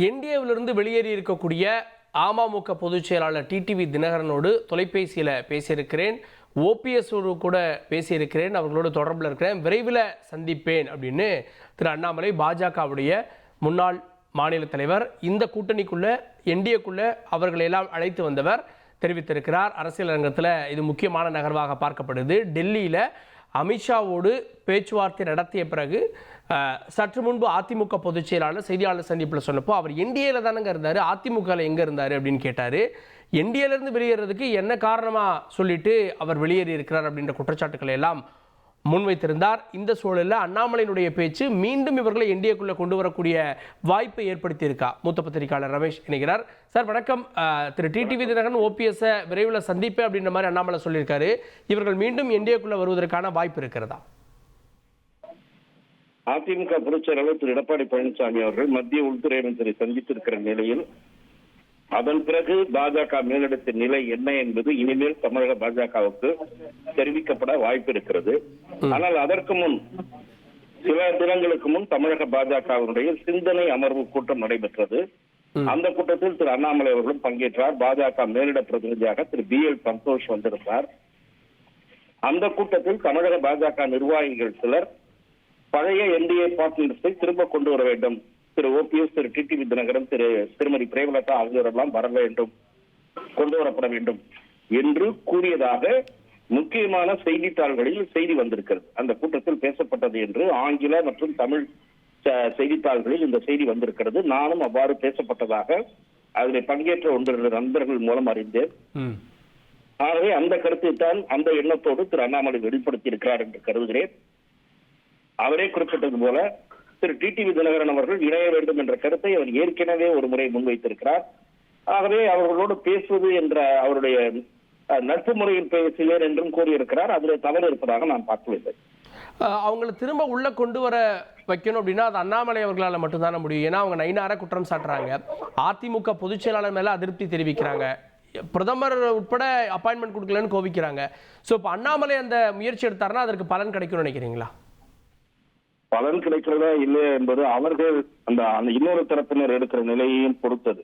என்டிஏவிலிருந்து வெளியேறி இருக்கக்கூடிய அமமுக பொதுச் செயலாளர் டிடிவி தினகரனோடு தொலைபேசியில் பேசியிருக்கிறேன். ஓபிஎஸோடு கூட பேசியிருக்கிறேன். அவர்களோடு தொடர்பில் இருக்கிறேன். விரைவில் சந்திப்பேன் அப்படின்னு திரு அண்ணாமலை, பாஜகவுடைய முன்னாள் மாநில தலைவர், இந்த கூட்டணிக்குள்ள என்டிஏக்குள்ள அவர்களை எல்லாம் அழைத்து வந்தவர் தெரிவித்திருக்கிறார். அரசியல் அரங்கத்தில் இது முக்கியமான நகர்வாக பார்க்கப்படுது. டெல்லியில் அமித்ஷாவோடு பேச்சுவார்த்தை நடத்திய பிறகு சற்று முன்பு அதிமுக பொதுச் செயலாளர் செய்தியாளர் சந்திப்பில் சொன்னப்போ அவர் என்டிஏல தானங்க இருந்தார், அதிமுகவில் எங்கே இருந்தார் அப்படின்னு கேட்டார். என்டிஏலேருந்து வெளியேறதுக்கு என்ன காரணமாக சொல்லிட்டு அவர் வெளியேறி இருக்கிறார் அப்படின்ற குற்றச்சாட்டுக்களை எல்லாம் முன்வைத்திருந்தார். இந்த சூழலில் அண்ணாமலையினுடைய பேச்சு மீண்டும் இவர்களை என்டிஏக்குள்ளே கொண்டு வரக்கூடிய வாய்ப்பை ஏற்படுத்தியிருக்கா. மூத்த பத்திரிகையாளர் ரமேஷ் இணைகிறார். சார் வணக்கம். திரு டிடிவி தினகரன் ஓபிஎஸ்ஸை விரைவில் சந்திப்பேன் அப்படின்ற மாதிரி அண்ணாமலை சொல்லியிருக்காரு. இவர்கள் மீண்டும் என்டிஏக்குள்ளே வருவதற்கான வாய்ப்பு இருக்கிறதா? அதிமுக பொதுச் செயலாளர் திரு எடப்பாடி பழனிசாமி அவர்கள் மத்திய உள்துறை அமைச்சரை சந்தித்திருக்கிற நிலையில் அதன் பிறகு பாஜக மேலிடத்தின் நிலை என்ன என்பது இனிமேல் தமிழக பாஜகவுக்கு தெரிவிக்கப்பட வாய்ப்பு இருக்கிறது. ஆனால் அதற்கு முன் சில தினங்களுக்கு முன் தமிழக பாஜகவினுடைய சிந்தனை அமர்வு கூட்டம் நடைபெற்றது. அந்த கூட்டத்தில் திரு அண்ணாமலை அவர்களும் பங்கேற்றார். பாஜக மேலிட பிரதிநிதியாக திரு BL சந்தோஷ் வந்திருந்தார். அந்த கூட்டத்தில் தமிழக பாஜக நிர்வாகிகள் சிலர் பழைய என்டிஏ பார்ட்னர்ஸை திரும்ப கொண்டு வர வேண்டும், திரு ஓபிஎஸ், திரு டிடிவி தினகரன், திருமதி பிரேமலதா ஆகியோரெல்லாம் வர வேண்டும், கொண்டு வரப்பட வேண்டும் என்று கூறியதாக முக்கியமான செய்தித்தாள்களில் செய்தி வந்திருக்கிறது. அந்த கூட்டத்தில் பேசப்பட்டது என்று ஆங்கில மற்றும் தமிழ் செய்தித்தாள்களில் இந்த செய்தி வந்திருக்கிறது. நானும் அவ்வாறு பேசப்பட்டதாக அதில் பங்கேற்ற ஒன்று நண்பர்கள் மூலம் அறிந்தேன். ஆகவே அந்த கருத்தை தான், அந்த எண்ணத்தோடு திரு அண்ணாமலை வெளிப்படுத்தி இருக்கிறார் என்று கருதுகிறேன். அவரே குறிப்பிட்டது போல திரு டிடிவி தினகரன் அவர்கள் இணைய வேண்டும் என்ற கருத்தை அவர் ஏற்கனவே ஒரு முறை முன்வைத்திருக்கிறார். ஆகவே அவர்களோடு பேசுவது என்ற அவருடைய நட்பு முறையில் பேசுவேன் என்றும் கூறியிருக்கிறார். அதில் தவறு இருப்பதாக நான் பார்க்கவில்லை. அவங்களை திரும்ப உள்ள கொண்டு வர வைக்கணும் அப்படின்னா அது அண்ணாமலை அவர்களால் மட்டும்தானே முடியும். ஏன்னா அவங்க நைனார குற்றம் சாட்டுறாங்க. அதிமுக பொதுச் செயலாளர் மேல அதிருப்தி தெரிவிக்கிறாங்க. பிரதமர் உட்பட அப்பாயின்மெண்ட் கொடுக்கலன்னு கோவிக்கிறாங்க. ஸோ இப்போ அண்ணாமலை அந்த முயற்சி எடுத்தாருன்னா அதற்கு பலன் கிடைக்கும்னு நினைக்கிறீங்களா? பலன் கிடைக்கிறதா இல்லையா என்பது அவர்கள் அந்த இன்னொரு தரப்பினர் எடுக்கிற நிலையையும் பொறுத்தது.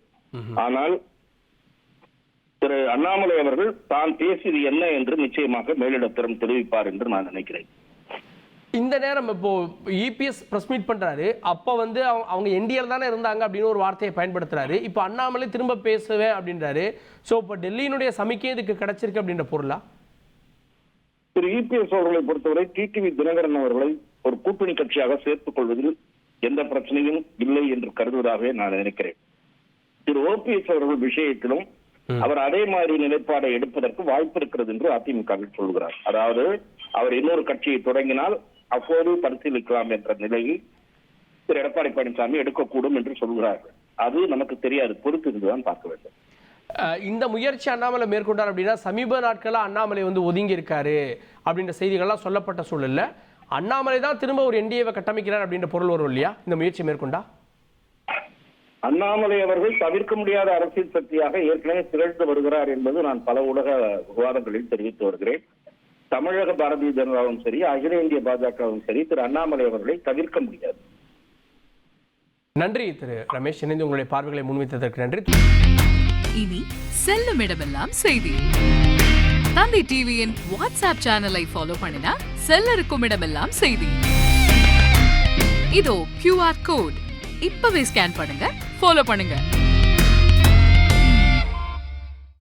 ஆனால் திரு அண்ணாமலை அவர்கள் தான் பேசியது என்ன என்று நிச்சயமாக மேலிடத்திடம் தெரிவிப்பார் என்று நான் நினைக்கிறேன். இந்த நேரம் இப்போ இபிஎஸ் பிரஸ் மீட் பண்றாரு, அப்ப வந்து அவங்க என்டிஏல தானே இருந்தாங்க அப்படின்னு ஒரு வார்த்தையை பயன்படுத்துறாரு. இப்போ அண்ணாமலை திரும்ப பேசுவேன் அப்படின்றாரு. ஸோ இப்போ டெல்லியினுடைய சமிக்கை இதுக்கு கிடைச்சிருக்கு அப்படின்ற பொருளா? திரு இபிஎஸ் அவர்களை பொறுத்தவரை டிடிவி தினகரன் அவர்களை ஒரு கூட்டணி கட்சியாக சேர்த்துக் கொள்வதில் எந்த பிரச்சனையும் இல்லை என்று கருதுவதாகவே நான் நினைக்கிறேன். திரு ஓபிஎஸ் அவர்கள் விஷயத்திலும் அவர் அதே மாதிரி நிலைப்பாடை எடுப்பதற்கு வாய்ப்பு இருக்கிறது என்று அதிமுக சொல்கிறார். அதாவது அவர் இன்னொரு கட்சியை தொடங்கினால் அப்போது பரிசீலிக்கலாம் என்ற நிலையில் திரு எடப்பாடி பழனிசாமி எடுக்கக்கூடும் என்று சொல்கிறார்கள். அது நமக்கு தெரியாது, பொறுத்து இருந்துதான் பார்க்க வேண்டும். இந்த முயற்சி அண்ணாமலை மேற்கொண்டார் அப்படின்னா சமீப நாட்களாக அண்ணாமலை வந்து ஒதுங்கி இருக்காரு அப்படின்ற செய்திகள்லாம் சொல்லப்பட்ட சூழல்ல அண்ணாமலை தான் திரும்ப ஒரு என்டிஏவை கட்டமைக்கிறார் அப்படின்ற பொருள் வரும் இல்லையா இந்த முயற்சி மேற்கொண்டா? அண்ணாமலை அவர்கள் தவிர்க்க முடியாத அரசியல் சக்தியாக ஏற்கனவே திகழ்ந்து வருகிறார் என்பது நான் பல ஊடக விவாதங்களில் தெரிவித்து வருகிறேன். தமிழக பாரதிய ஜனதாவும் சரி, அகில இந்திய பாஜகவும் சரி, திரு அண்ணாமலை அவர்களை தவிர்க்க முடியாது. நன்றி திரு ரமேஷ், இணைந்து உங்களுடைய பார்வைகளை முன்வைத்ததற்கு நன்றி. இனி செல்லும் இடமெல்லாம் செய்தி. தந்தை டிவியின் வாட்ஸ்அப் சேனலை ஃபாலோ பண்ணினா செல்ல இருக்கும் இடமெல்லாம் செய்தி. இதோ QR கோட், இப்பவே ஸ்கேன் பண்ணுங்க, ஃபாலோ பண்ணுங்க.